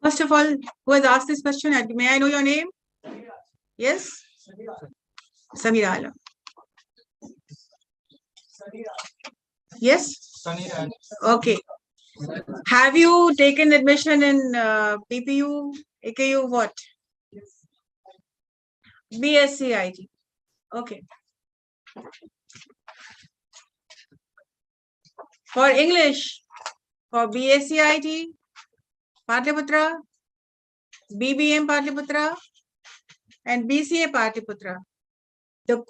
First of all, who has asked this question? May I know your name? Yes? Samira Alam. Yes? Okay. Have you taken admission in PPU, AKU, what? BSc-IT. Okay. For English, for BSc-IT, Patliputra, BBM Patliputra, and BCA Patliputra. The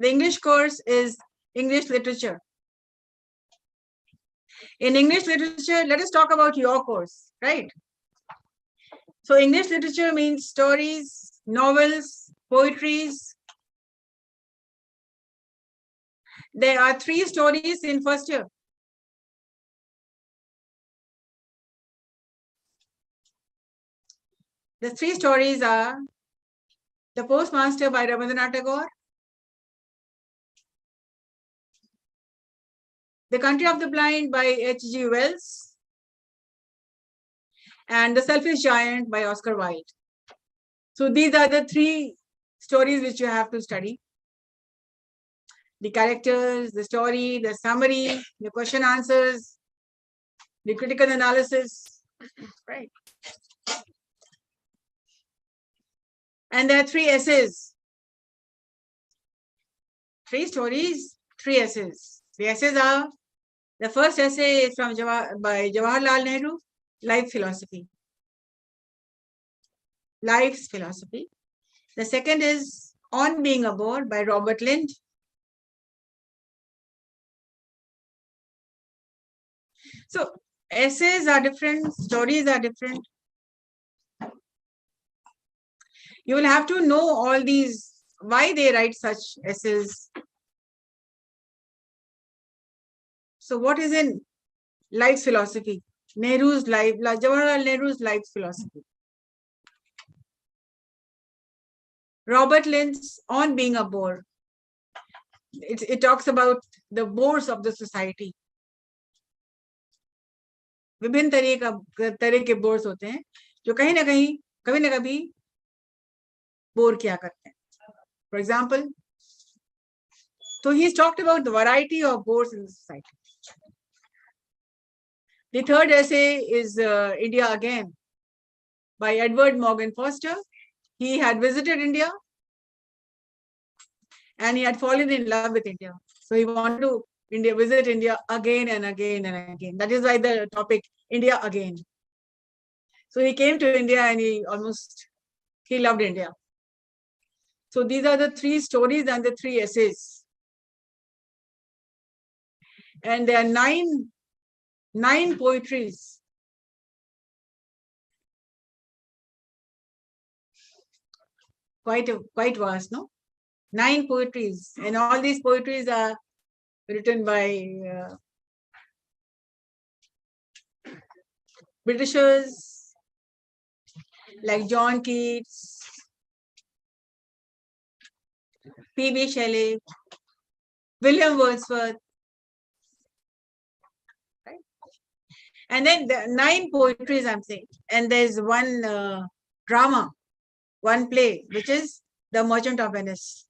English course is English literature. In English literature, let us talk about your course, right? So English literature means stories, novels, poetries. There are 3 stories in first year. The 3 stories are The Postmaster by Rabindranath Tagore, The Country of the Blind by H.G. Wells, and The Selfish Giant by Oscar Wilde. So these are the 3 stories which you have to study. The characters, the story, the summary, the question answers, the critical analysis, right? And there are 3 essays. 3 stories, 3 essays. The essays are, the first essay is by Jawaharlal Nehru, Life Philosophy. Life's Philosophy. The second is On Being a Bore by Robert Lind. So essays are different, stories are different. You will have to know all these, why they write such essays. So what is in life's philosophy? Jawaharlal Nehru's life's philosophy. Robert Lind's On Being a Bore. It talks about the bores of the society. विभिन्न तरह के bourse होते हैं जो कहीं ना कहीं कभी ना कभी बोर किया करते हैं. For example, so he's talked about the variety of bores in the society. The third essay is India Again by Edward Morgan Foster. He had visited India and he had fallen in love with India. So he wanted to visit India again and again and again. That is why the topic India Again. So he came to India and he loved India. So these are the 3 stories and the 3 essays. And there are 9 poetries. Quite vast, no? 9 poetries, and all these poetries are written by Britishers like John Keats, P.B. Shelley, William Wordsworth. Right? And then the 9 poetries I'm saying, and there's one drama, one play, which is The Merchant of Venice.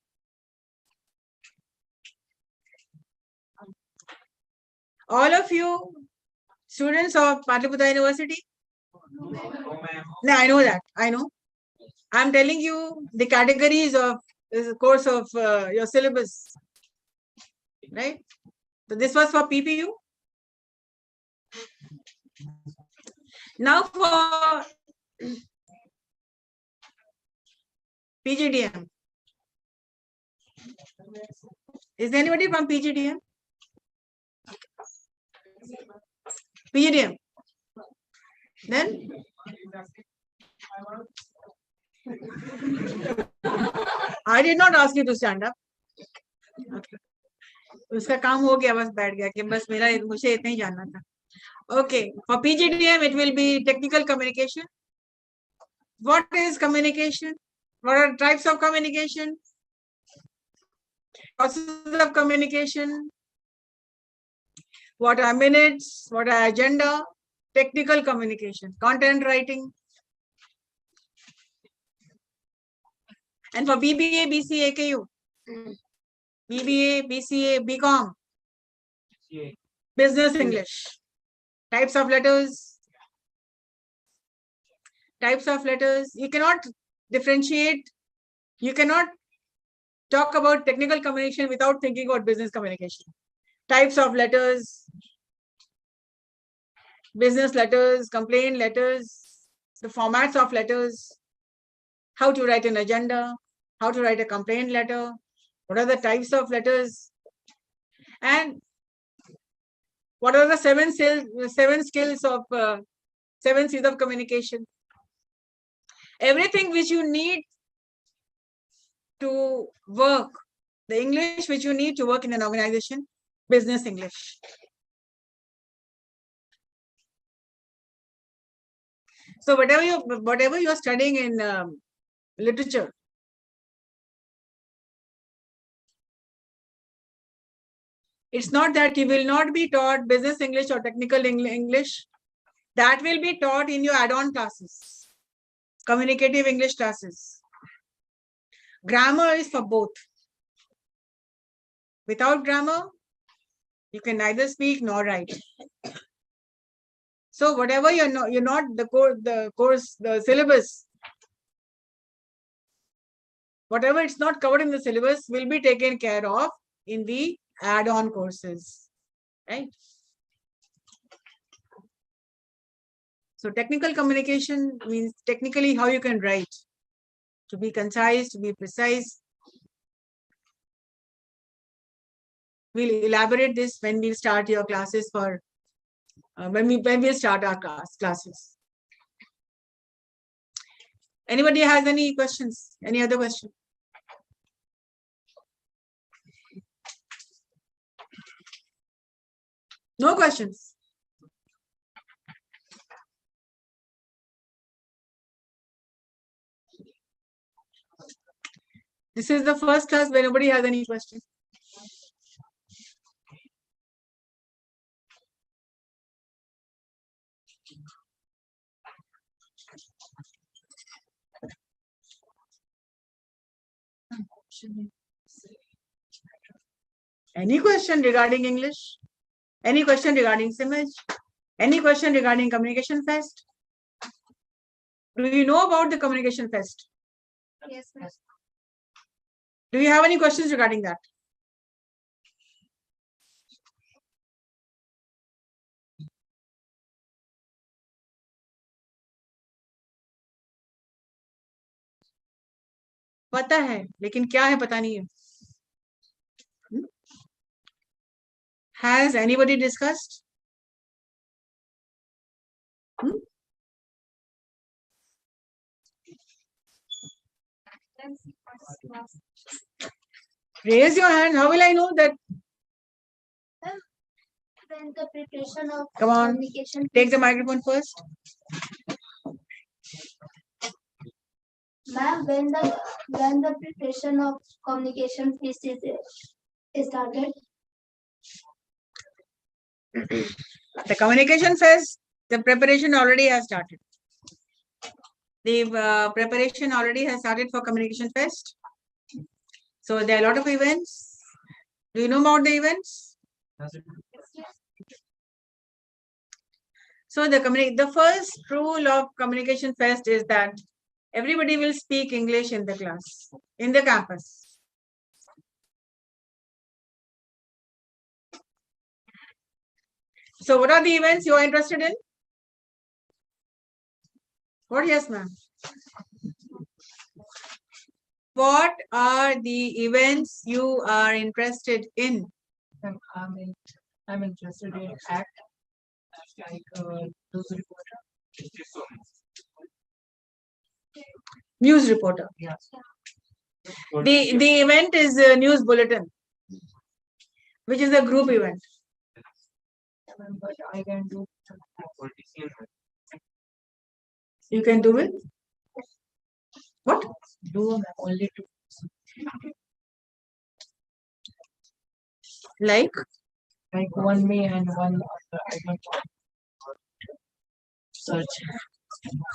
All of you students of Patliputra University? No, I know that. I know. I'm telling you the categories of the course of your syllabus. Right? So this was for PPU. Now for PGDM. Is there anybody from PGDM? PGDM. Then? I did not ask you to stand up. Okay. उसका काम हो गया, बस बैठ गया कि बस मुझे इतना ही जानना था. Okay, for PGDM it will be technical communication. What is communication? What are types of communication? Processes of communication. What are minutes? What are agenda? technical communication, content writing. And for BBA, BCA, AKU, BBA, BCA, BCom, business English, types of letters. You cannot differentiate. You cannot talk about technical communication without thinking about business communication. Types of letters, business letters, complaint letters, the formats of letters, how to write an agenda, how to write a complaint letter, what are the types of letters, and what are the seven skills of 7 C's of communication. Everything which you need to work, the English which you need to work in an organization, business English. So whatever you're studying in literature, it's not that you will not be taught business English or technical English. That will be taught in your add-on classes, communicative English classes. Grammar is for both. Without grammar, you can neither speak nor write. So whatever you're not the syllabus, whatever it's not covered in the syllabus will be taken care of in the add-on courses, right? So technical communication means technically how you can write, to be concise, to be precise. We'll elaborate this when we start your classes for when we start our classes. Anybody has any questions? Any other question? No questions. This is the first class where nobody has any questions. Any question regarding English? Any question regarding CIMAGE? Any question regarding Communication Fest? Do you know about the Communication Fest? Yes, ma'am. Do you have any questions regarding that? पता है लेकिन क्या है पता नहीं है. Has anybody discussed? Raise your hand. How will I know that? When the preparation of Come on, communication. take the microphone first. Ma'am, when the preparation of communication piece is started. The Communication Fest, the preparation already has started. The preparation already has started for Communication Fest. So there are a lot of events. Do you know about the events? So the first rule of Communication Fest is that everybody will speak English in the class, in the campus. So what are the events you are interested in? What? Yes, ma'am. What are the events you are interested in? I'm interested in ACT, like news reporter. News reporter. Yes. The event is a news bulletin, which is a group event. But I can do. You can do it. What? Do only two. Like? Like one me and one other. I don't. search.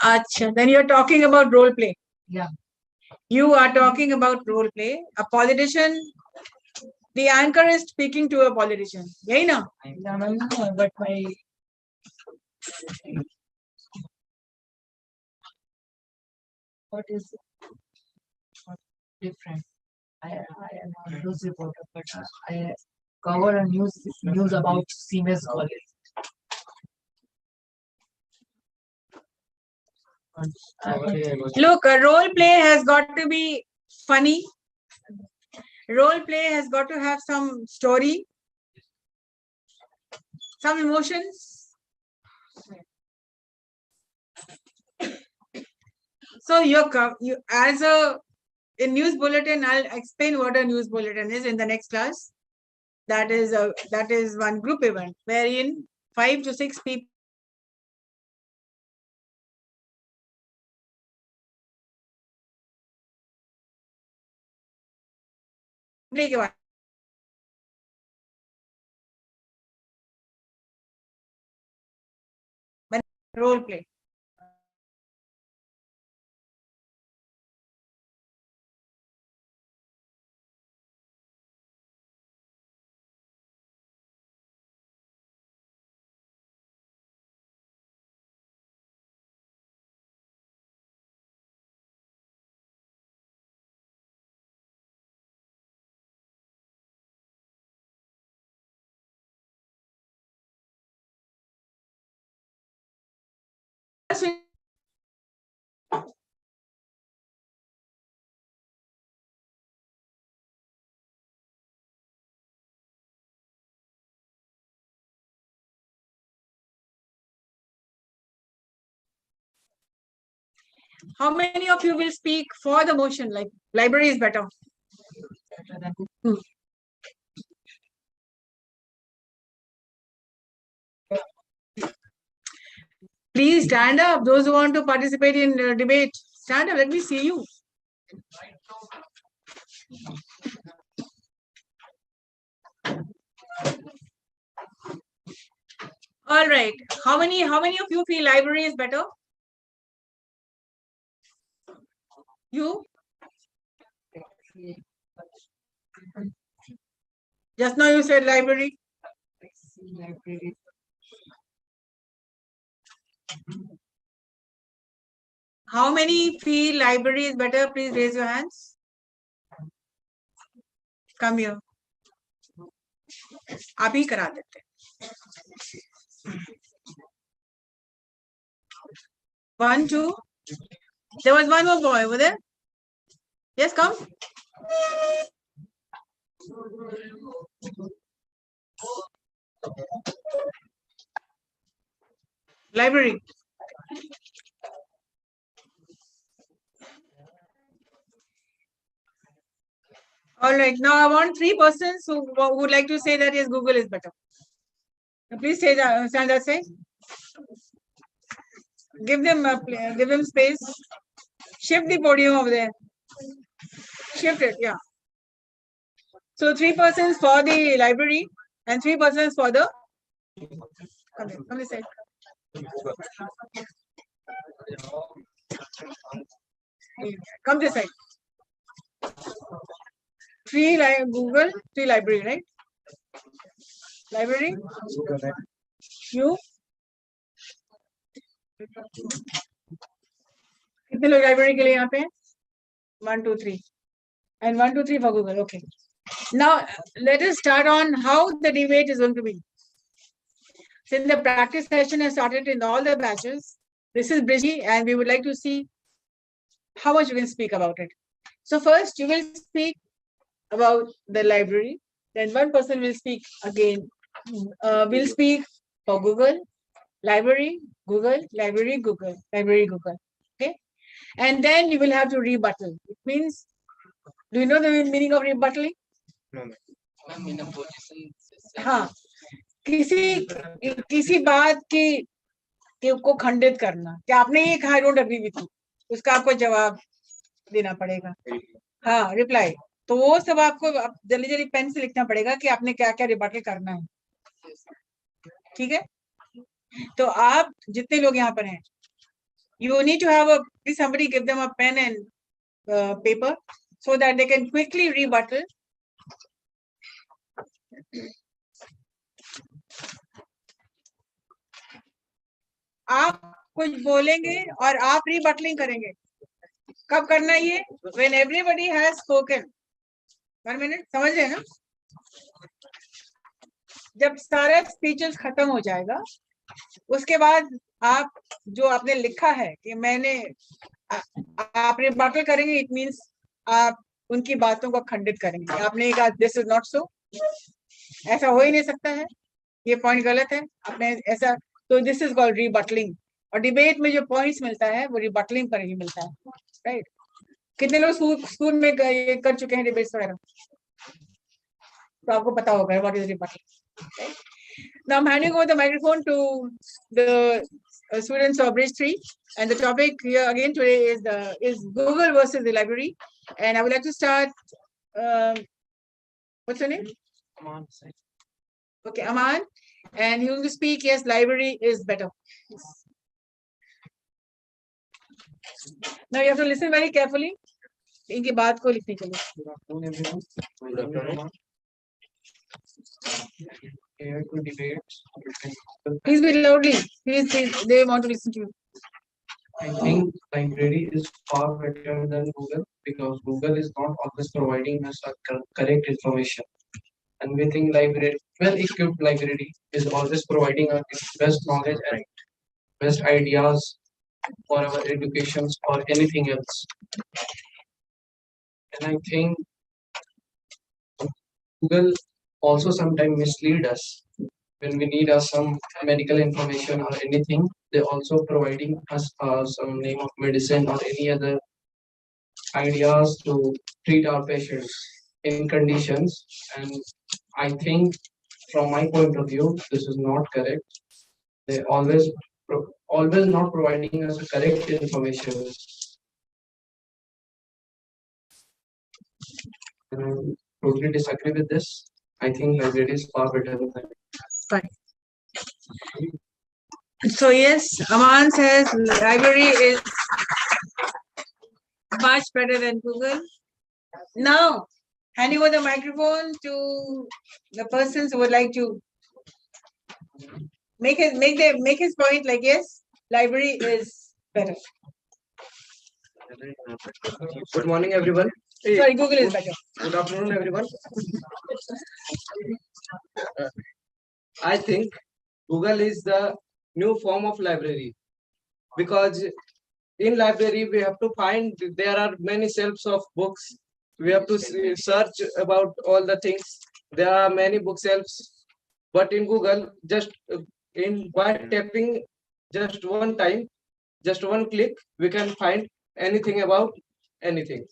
Acha, then you're talking about role play. Yeah. You are talking about role play. A politician, the anchor is speaking to a politician. Yahi na? Yeah, ma'am, but my what is different? I am a news reporter, but I cover a news about CIMAGE College. Look, a role play has got to be funny. Role play has got to have some story, some emotions. So you as a news bulletin, I'll explain what a news bulletin is in the next class. That is one group event wherein 5 to 6 people के बाद role play. How many of you will speak for the motion? Like library is better. Please stand up. Those who want to participate in debate, stand up. Let me see you. All right. How many of you feel library is better? You? Just now you said library. How many feel library is better? Please raise your hands. Come here. अभी करा देते. 1, 2. There was one more boy over there. Yes, come. Library. All right. Now I want 3 persons who would like to say that yes, Google is better. Please say that. Stand that say. Give them space. Shift the podium over there. Shift it. Yeah. So 3 persons for the library and 3 persons for the. Come this side. Come this side. 3 Google, 3 library, right? Library. You. कितने लोग library के लिए यहाँ पे हैं? 1, 2, 3. And 1, 2, 3 for Google. Okay. Now let us start on how the debate is going to be. Since the practice session has started in all the batches, this is Brigitte, and we would like to see how much you can speak about it. So first, you will speak about the library. Then one person will speak again. Will speak for Google, library, Google, library, Google, library, Google. Okay, and then you will have to rebuttal. It means, do you know the meaning of rebuttaling? No. हाँ, किसी बात को खंडित करना कि आपने ये कहा, I don't agree with you, उसका आपको जवाब देना पड़ेगा. हाँ, रिप्लाई. तो वो सब आपको जल्दी पेन से लिखना पड़ेगा कि आपने क्या क्या रिबटल करना है. ठीक है? तो आप जितने लोग यहाँ पर हैं, you need to have somebody give them a pen and paper so that they can quickly rebuttal. आप कुछ बोलेंगे और आप रीबटलिंग करेंगे. कब करना है ये? When everybody has spoken. 1 minute, समझ रहे हैं ना? जब सारा स्पीचेस खत्म हो जाएगा, उसके बाद आप जो आपने लिखा है कि मैंने, आप रिबटल करेंगे. इट मीन्स आप उनकी बातों को खंडित करेंगे. आपने कहा दिस इज नॉट सो, ऐसा हो ही नहीं सकता है, ये पॉइंट गलत है, आपने ऐसा, तो दिस इज कॉल्ड रीबटलिंग. और डिबेट में जो पॉइंट्स मिलता है वो रिबटलिंग पर ही मिलता है. राइट? कितने लोग स्कूल में कर चुके हैं डिबेट्स वगैरह, तो आपको पता होगा what is rebuttaling. Now I'm handing over the microphone to the students of Bridge 3, and the topic here again today is Google versus the library. And I would like to start. What's your name? Aman. Okay, Aman, and he will speak. Yes, library is better. Now you have to listen very carefully. इनकी बात को लिखने के लिए. Good afternoon. Here to debate. Please be loudly. Please, they want to listen to you. I think library is far better than Google because Google is not always providing us a correct information. And we think library, well-equipped library is always providing us best knowledge and best ideas for our educations or anything else. And I think Google also sometimes mislead us when we need some medical information or anything. They also providing us some name of medicine or any other ideas to treat our patients in conditions. And I think from my point of view, this is not correct. They always not providing us correct information. And I totally disagree with this. I think library is far better than that. Fine. So yes, Aman says library is much better than Google. Now, handing over the microphone to the persons who would like to make his point. Like yes, library is better. Good morning, everyone. Sorry, Google is better. Good afternoon, everyone. I think Google is the new form of library because in library we have to find, there are many shelves of books. We have to search about all the things. There are many bookshelves, but in Google, just by tapping just one time, just one click, we can find anything about anything.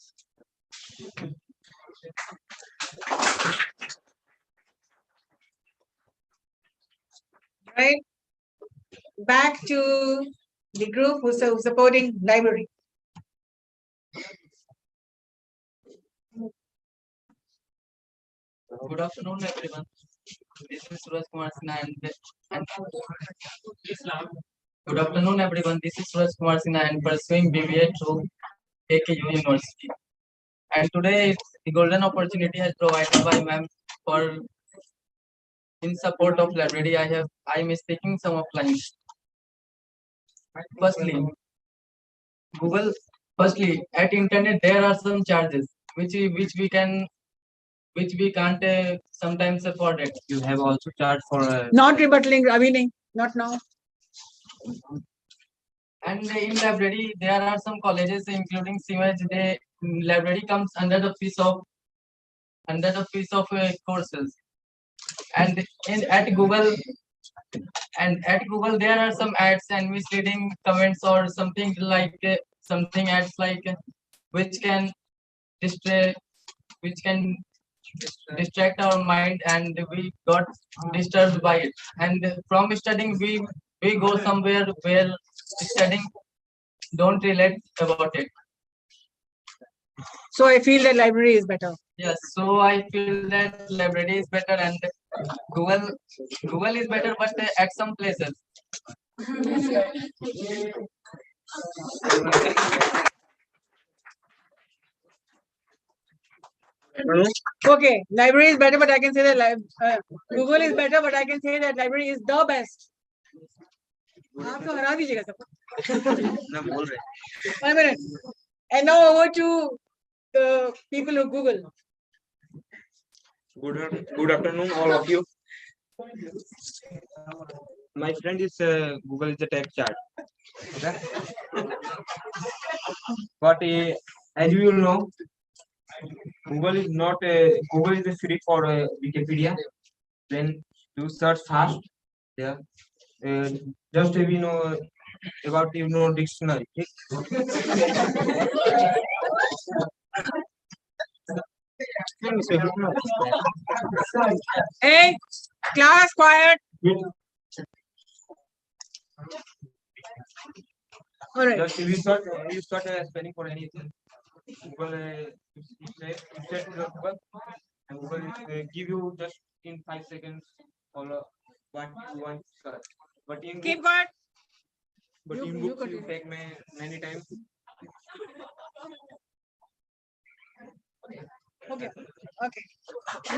Right. Back to the group who's supporting library. Good afternoon, everyone. This is Suraj Kumar Sinha and Good afternoon, everyone. This is Suraj Kumar Sinha and pursuing BBA through AKU University. And today, the golden opportunity has provided by ma'am for in support of library. I am speaking some of lines. Firstly, at internet there are some charges which we can't sometimes afford it. You have also charged for Not rebuttaling, Abhinay, not now. And in library there are some colleges including CIMAGE. The library comes under the fees of courses. And at Google there are some ads and misleading comments or something like something ads like which can distract our mind, and we got disturbed by it. And from studying we go somewhere where studying don't relate about it. So I feel that library is better. Yes, so I feel that library is better and Google is better, but at some places. Okay, library is better, but I can say that Google is better, but I can say that library is the best. आप तो हरा दीजिएगा सबको. 1 minute. And now over to the people of Google. Good afternoon, all of you. My friend is Google is a tech chat. Okay. But as you will know, Google is not Google is free for Wikipedia. Then you search fast. Yeah. Just we know about dictionary. Hey, class, quiet. All right. Just you start spelling for anything. Google you say to the Google, and Google give you just in 5 seconds all what you want to search. But in Keep quiet. But You- in you books you continue. take many times. Okay. Okay.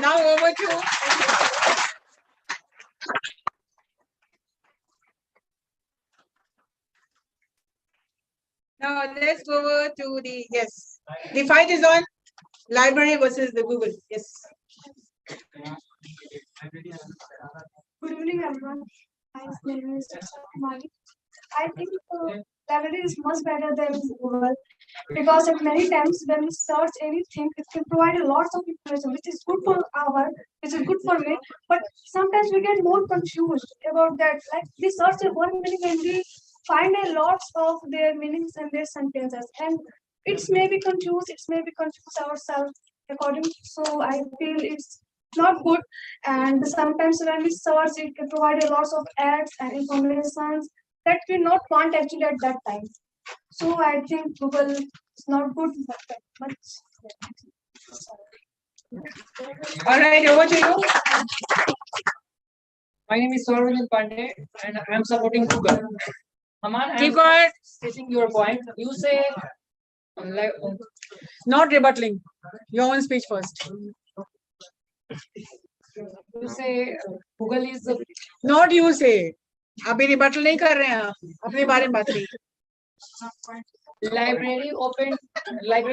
Now over to. Now let's go over to the yes. The fight is on library versus the Google. Yes. Good evening, everyone. My name is Kumari. I think library is much better than Google because at many times when we search anything, it can provide a lot of information, which is good for which is good for me. But sometimes we get more confused about that. Like we search one meaning and we find a lot of their meanings and their sentences, and it's maybe confused. It's maybe confuse ourselves according. So I feel it's not good. And sometimes when we search, it can provide a lot of ads and information that we not want actually at that time. So I think Google is not good that much. All right, over to you. My name is Sarvajan Pandey and I am supporting Google. Aman, Keep quiet. stating your point. You say like Not rebutting. Your own speech first. you say Google is the Not you say. अभी rebuttal नहीं कर रहे हैं आप. अपने बारे में बात करिए. library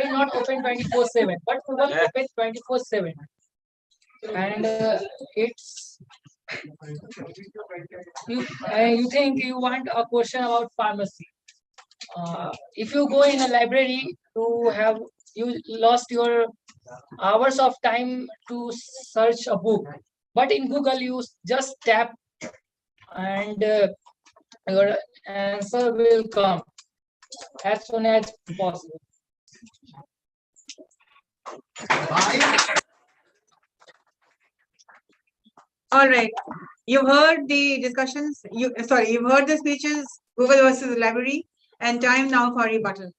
not open 24/7, but Google open 24/7, and it's you think you want a question about pharmacy. If you go in a library you lost your hours of time to search a book, but in Google you just tap and your answer will come as soon as possible. All right. You've heard the discussions. You've heard the speeches. Google versus library. And time now for rebuttal.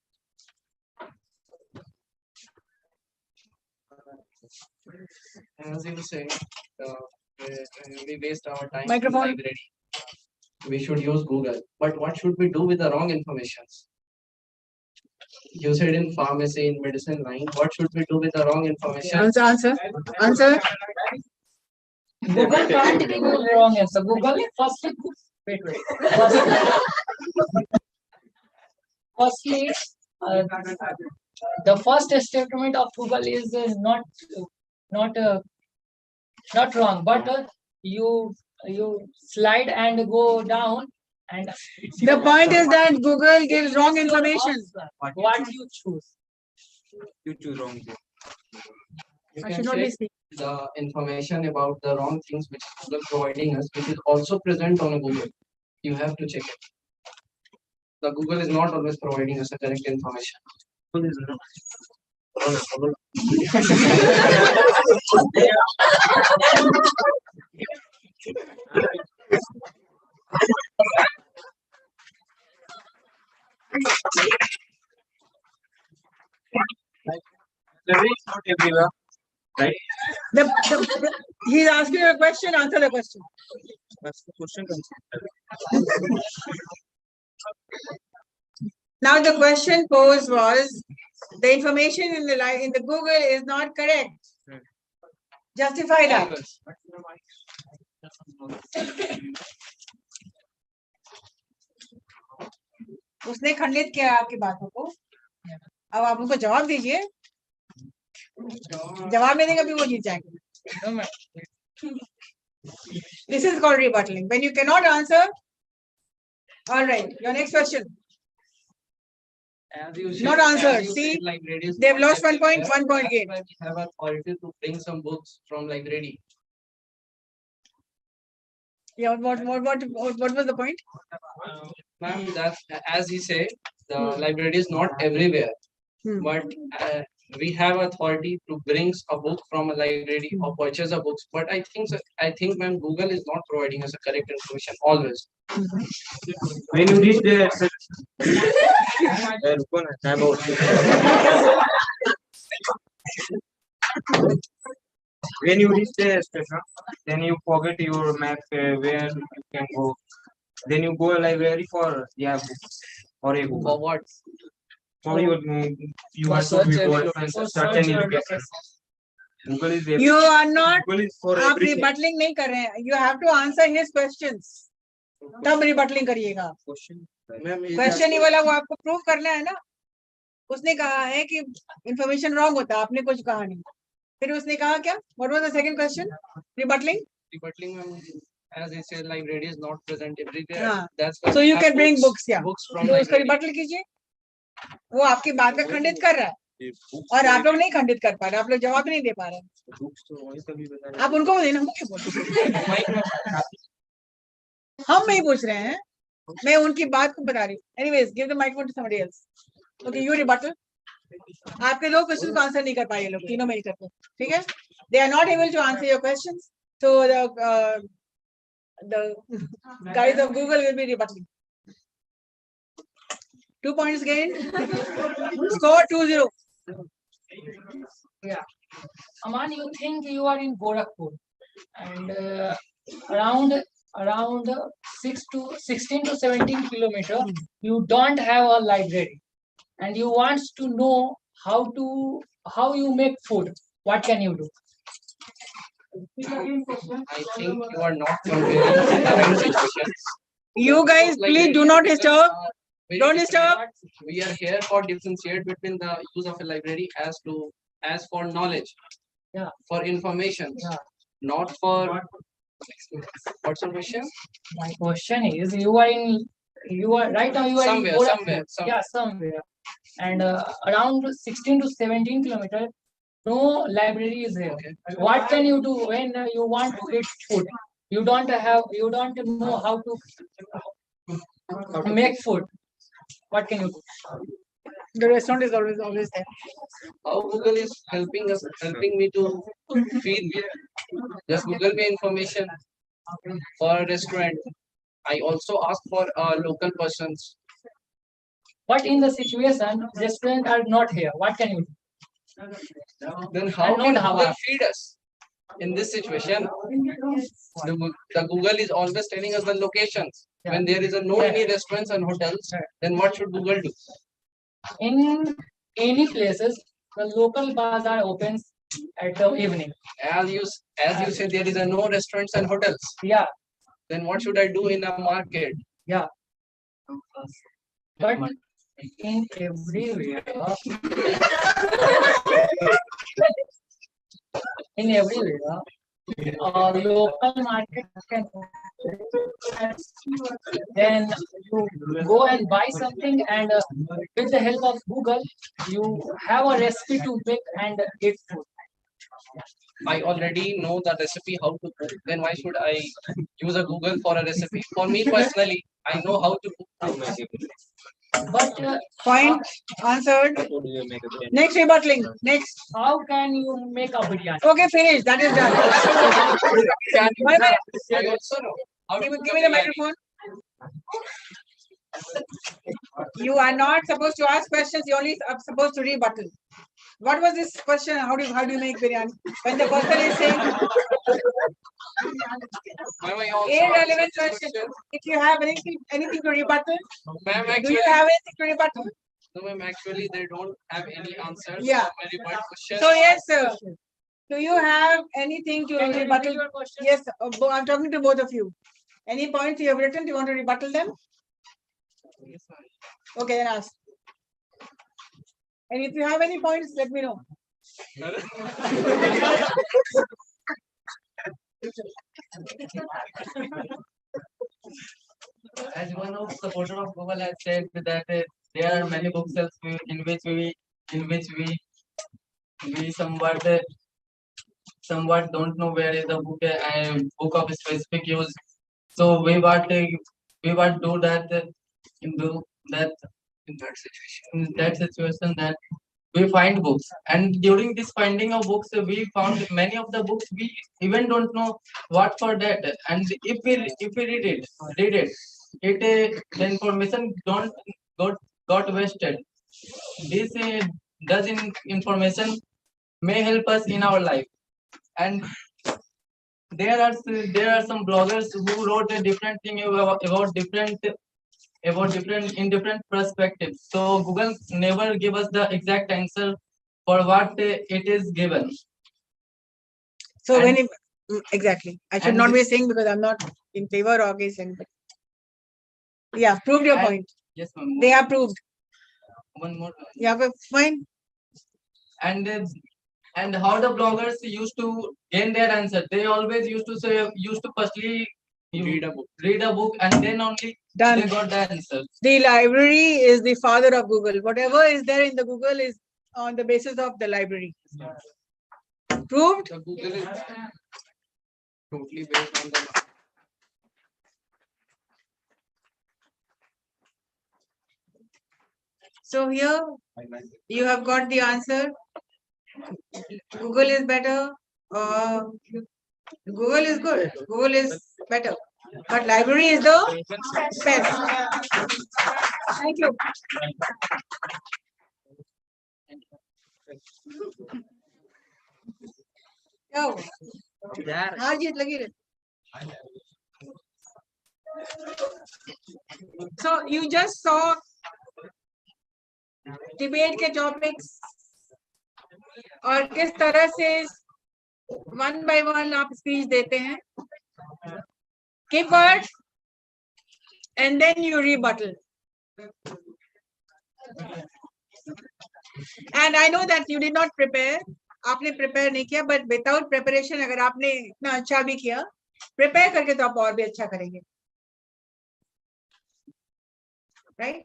As you say, we waste our time Microphone. in library. We should use Google. But what should we do with the wrong information? You said in pharmacy, in medicine line, what should we do with the wrong information? Answer. Google can't give you the wrong answer. Google firstly, firstly, the first statement of Google is not wrong, but you slide and go down, and The point is that Google gives wrong information. what you choose. You choose wrong. You I can should not be check speaking. the information about the wrong things which Google providing us, which is also present on Google. You have to check it. The Google is not always providing us the correct information. Library is not everywhere, right? He's asking you a question, answer the question. That's the question. Now the question posed was, the information in the Google is not correct. Justify that. उसने खंडित किया आपकी बातों को, अब आप उनको जवाब दीजिए, जवाब नहीं देगा भी वो जीत जाएंगे. This is called rebuttaling. When you cannot answer, all right, your next question. As you said, Not answered. as you See, said, libraries they've not lost 1 point, everywhere. 1 point That's gain. why we have authority to bring some books from library. Yeah, what was the point? Ma'am, that's as he said, the library is not everywhere, but we have authority to bring a book from a library or purchase a books. But I think, ma'am, Google is not providing us a correct information always. When you reach the when you reach the station, then you forget your map where you can go. Then you go library for books or a book. For what? For your you want to be search and education. Google is You are not. Google is for आप everything. रिबटलिंग नहीं कर रहे हैं. You have to answer his questions. तब रिबटलिंग करिएगा. Ma'am, question ही वाला वो आपको प्रूव करना है ना. उसने कहा है कि इंफॉर्मेशन रॉन्ग होता है, आपने कुछ कहा नहीं. फिर उसने कहा क्या? What was the second question? Rebutting? Rebutting, ma'am, as I said, library is not present everywhere. हाँ. That's why So we you have can bring books, yeah. Books from तो उसको library. रिबटल कीजिए. वो आपकी बात का खंडित कर रहा है और आप लोग नहीं खंडित कर पा रहे, आप लोग जवाब नहीं दे पा रहे. आप उनको बोलिए ना, हम क्यों बोल रहे हैं? हम नहीं पूछ रहे हैं, मैं उनकी बात को बता रही हूँ. Anyways, give the microphone to somebody else. Okay, you rebuttal. आपके दो क्वेश्चन को आंसर नहीं कर पाए ये लोग तीनों मिल करके. ठीक है? They are not able to answer your questions, so the guys of Google will be rebutting. 2 points gained. Score 2-0. Yeah. Aman, you think you are in Gorakhpur and around 16 to 17 kilometer, you don't have a library and you want to know how you make food. What can you do? I think you are not comparing current situations. You guys, please do not disturb. Don't disturb. We are here for differentiate between the use of a library as for knowledge, Yeah. for information, Yeah. not for. What's your question? My question is, you are right now you are Somewhere, in Gorakhpur. somewhere. Yeah, somewhere. And around 16 to 17 kilometers, no library is there. Okay. What can you do when you want to eat food? You don't know how to make food. What can you do? The restaurant is always there. How Google is helping me to feed. Just Google me information for a restaurant. I also ask for local persons. But in the situation, restaurants are not here. What can you do? Then how And can not Google Hawa. feed us in this situation? The Google is always telling us the locations. When there is no any restaurants and hotels, then what should Google do? In any places, the local bazaar opens at the evening. As you said, there is no restaurants and hotels. Yeah, Then what should I do in a market? yeah. But in everywhere, local market can then you go and buy something and with the help of Google, you have a recipe to make and eat food. I already know the recipe how to cook. Then why should I use a Google for a recipe? For me personally, I know how to cook. But Point answered. Next rebuttaling. Next. how can you make a biryani? Okay, finish. That is done. Wait a minute. I also know how to Give cook me the biryani. microphone. You are not supposed to ask questions. You only are supposed to rebuttal. What was this question? How do you make biryani? When the person is saying, Irrelevant question. If you have anything to rebuttal, Ma'am, do you actually, have anything to rebuttal? no, ma'am, actually, they don't have any answers. Yeah. For my rebuttal question. So yes, sir. Do you have anything to Can you repeat rebuttal? your question? Yes, I'm talking to both of you. Any points you have written? Do you want to rebuttal them? Okay, then ask. And if you have any points, let me know. As one of supporter of Google has said that there are many bookshelves in which we somewhat don't know where is the book of specific use. So we what do that do that in that situation that we find books, and during this finding of books we found many of the books we even don't know what for that, and if we read it the information don't got wasted. This does information may help us in our life, and there are some bloggers who wrote a different thing about different in different perspectives. So Google never give us the exact answer for what it is given. So And- when it, exactly, I should and not the- be saying because I'm not in favor or against anybody. Yeah, proved your And- point. Yes, ma'am. They have proved. One more. Yeah, but fine. And how the bloggers used to gain their answer. They always used to firstly read a book and then only Done. they got the answer. The library is the father of Google. Whatever is there in the Google is on the basis of the library. Proved? The Google is totally based on the. So here you have got the answer. Google is better. Google is good. Google is better. But library is the best. Thank you. Yo. हाँ जी लगी रहे. So you just saw debate के topics और किस तरह से one by one आप speech देते हैं. Keep word and then you rebuttal. And I know that you did not prepare. आपने prepare नहीं किया, but without preparation अगर आपने इतना अच्छा भी किया, prepare करके तो आप और भी अच्छा करेंगे. Right?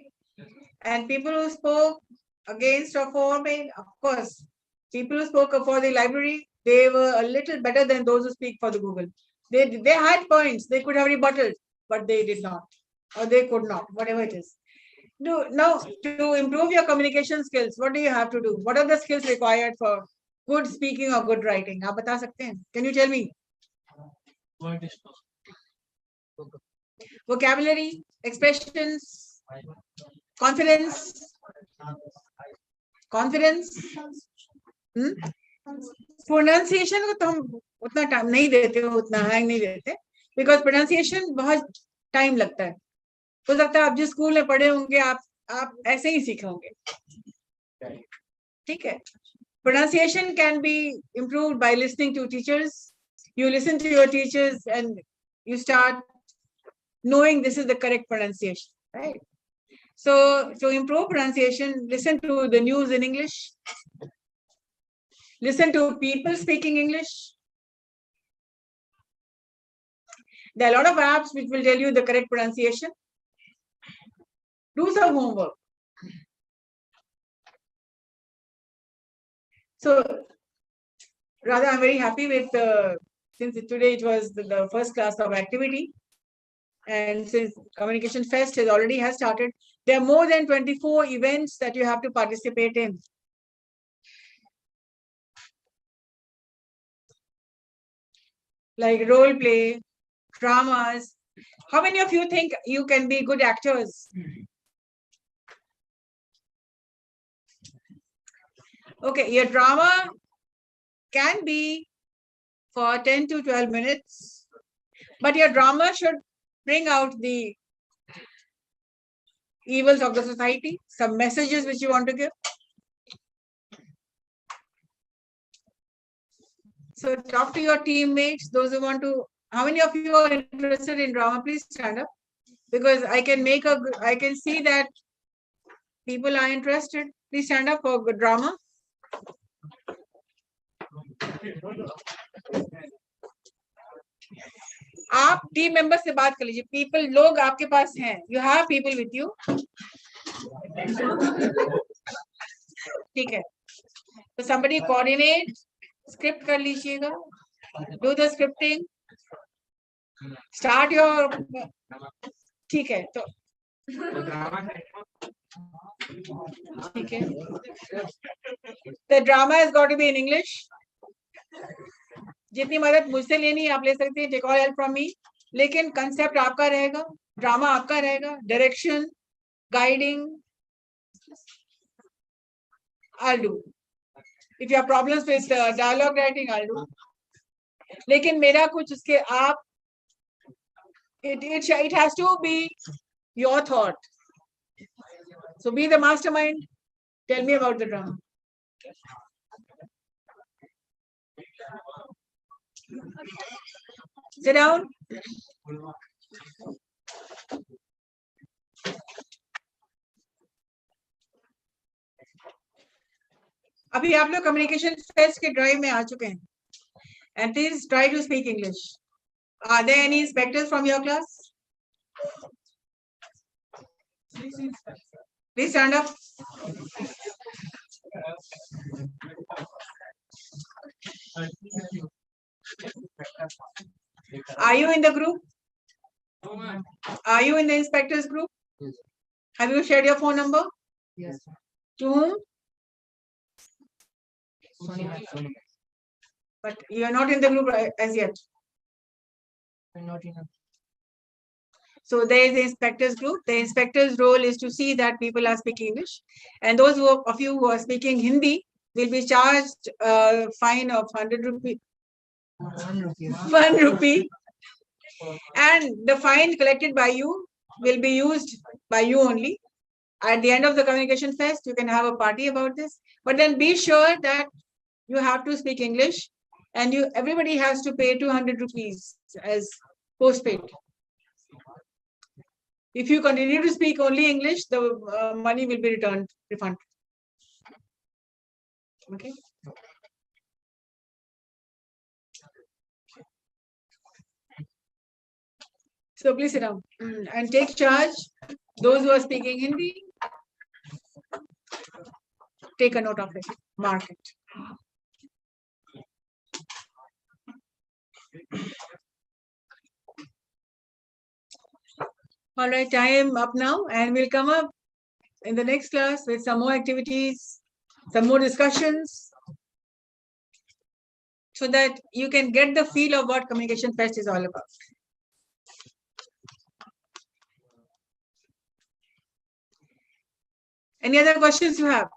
And people who spoke against or for me, of course, people who spoke for the library, they were a little better than those who speak for the Google. They had points, they could have rebutted, but they did not, or they could not, whatever it is. Now, to improve your communication skills, what do you have to do? What are the skills required for good speaking or good writing? आप बता सकते हैं? Can you tell me? Vocabulary, expressions, confidence. Pronunciation को तो हम उतना time नहीं देते, उतना हैंग नहीं देते, because pronunciation बहुत टाइम लगता है. हो सकता है आप जिस स्कूल में पढ़े होंगे आप ऐसे ही सीखे होंगे. ठीक है. Pronunciation can be improved by listening to teachers. You listen to your teachers and you start knowing this is the correct pronunciation, right? So to improve pronunciation, listen to the news in English. Listen to people speaking English. There are a lot of apps which will tell you the correct pronunciation. Do some homework. So, rather, I'm very happy with since today it was the first class of activity, and since Communication Fest has started, there are more than 24 events that you have to participate in. Like role play, dramas. How many of you think you can be good actors? Okay, your drama can be for 10 to 12 minutes, But your drama should bring out the evils of the society, some messages which you want to give. So talk to your teammates, those who want to. How many of you are interested in drama? Please stand up, because I can see that people are interested. Please stand up for good drama. आप team member से बात कर लीजिए. People, लोग आपके पास हैं. You have people with you. ठीक है. So somebody coordinate, script कर लीजिएगा. Do the scripting. Start your. ठीक है. तो ठीक है. The drama has got to be in English. जितनी मदद मुझसे लेनी है आप ले सकते हैं. Take all help from me. लेकिन कंसेप्ट आपका रहेगा, ड्रामा आपका रहेगा, direction, guiding I'll do. If you have problems with dialogue writing, I'll do. लेकिन मेरा कुछ उसके आप it has to be your thought. So be the mastermind. Tell me about the drama. Sit down. अभी आप लोग कम्युनिकेशन फेस्ट के drive में आ चुके हैं. And please try to speak English. Are there any inspectors from your class? Please stand up. Are you in the group? Are you in the inspectors group? Yes. Have you shared your phone number? Yes. To whom? Sorry. But you are not in the group as yet. Not enough. So there is the inspectors group. The inspector's role is to see that people are speaking English, and those of you who are speaking Hindi will be charged a fine of 100 rupee. 1 rupee. And the fine collected by you will be used by you only. At the end of the communication fest, you can have a party about this. But then be sure that you have to speak English, and everybody has to pay 200 rupees as postpaid. If you continue to speak only English, the money will be refunded. Okay. So please sit down and take charge. Those who are speaking Hindi, take a note of it, mark it. All right, time up now, and we'll come up in the next class with some more activities, some more discussions, so that you can get the feel of what Communication Fest is all about. Any other questions you have?